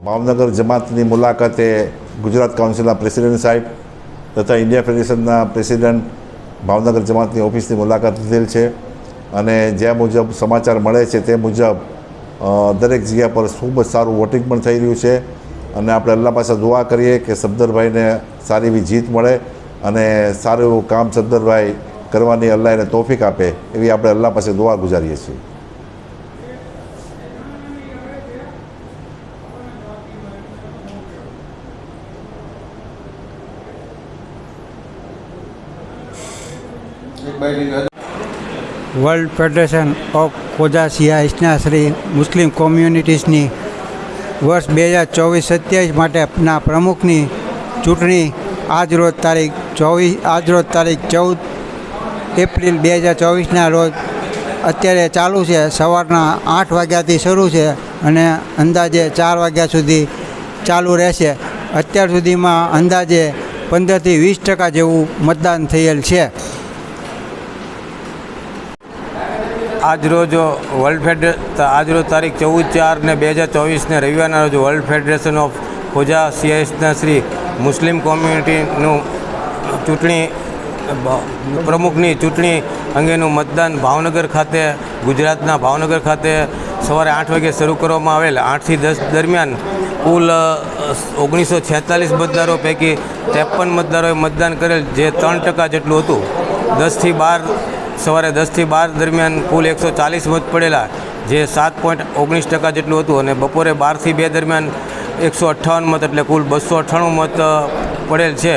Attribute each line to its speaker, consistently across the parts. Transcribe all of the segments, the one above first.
Speaker 1: ભાવનગર જમાતની મુલાકાતે ગુજરાત કાઉન્સિલના પ્રેસિડેન્ટ સાહેબ તથા ઇન્ડિયા ફેડરેશનના પ્રેસિડેન્ટ ભાવનગર જમાતની ઓફિસની મુલાકાત લીધેલ છે અને જે મુજબ સમાચાર મળે છે તે મુજબ દરેક જગ્યા પર ખૂબ જ સારું વોટિંગ પણ થઈ રહ્યું છે અને આપણે અલ્લાહ પાસે દુઆ કરીએ કે સફદરભાઈને સારી એવી જીત મળે અને સારું એવું કામ સફદરભાઈ કરવાની અલ્લાહ એને તોફીક આપે એવી આપણે અલ્લાહ પાસે દુઆ ગુજારીએ છીએ.
Speaker 2: વર્લ્ડ ફેડરેશન ઓફ ખોજા સિયા ઇસ્નાશ્રી મુસ્લિમ કોમ્યુનિટીઝની વર્ષ 2024-27 માટેના પ્રમુખની ચૂંટણી આજરોજ તારીખ 14 એપ્રિલ 2024ના રોજ અત્યારે ચાલુ છે. સવારના 8 વાગ્યાથી શરૂ છે અને અંદાજે 4 વાગ્યા સુધી ચાલુ રહેશે. અત્યાર સુધીમાં અંદાજે 15થી 20% જેવું મતદાન થયેલ છે.
Speaker 3: આજરોજ તારીખ 14/4/2024ને રવિવારના રોજ વર્લ્ડ ફેડરેશન ઓફ ખોજા સિયા શ્રી મુસ્લિમ કોમ્યુનિટીનું પ્રમુખની ચૂંટણી અંગેનું મતદાન ભાવનગર ખાતે ગુજરાતના ભાવનગર ખાતે સવારે 8 વાગે શરૂ કરવામાં આવેલ. 8 થી 10 દરમિયાન કુલ 1946 મતદારો પૈકી 53 મતદારોએ મતદાન કરેલ, જે 3% જેટલું હતું. સવારે 10 થી 12 દરમિયાન કુલ 140 મત પડેલા, જે 7.19% જેટલું હતું અને બપોરે 12 થી 2 દરમિયાન 158 મત એટલે કુલ 298 મત પડેલ છે,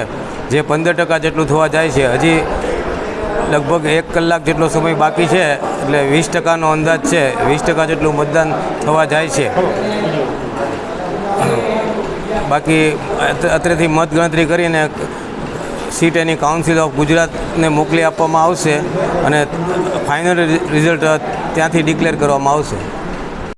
Speaker 3: જે 15% જેટલું થવા જાય છે. હજી લગભગ 1 કલાક જેટલો સમય બાકી છે એટલે 20%નો અંદાજ છે. 20% જેટલું મતદાન થવા જાય છે. બાકી અત્રેથી મતગણતરી કરીને સીટ એની કાઉન્સિલ ઓફ ગુજરાતને મોકલી આપવામાં આવશે અને ફાઇનલ રિઝલ્ટ ત્યાંથી ડિક્લેર કરવામાં આવશે.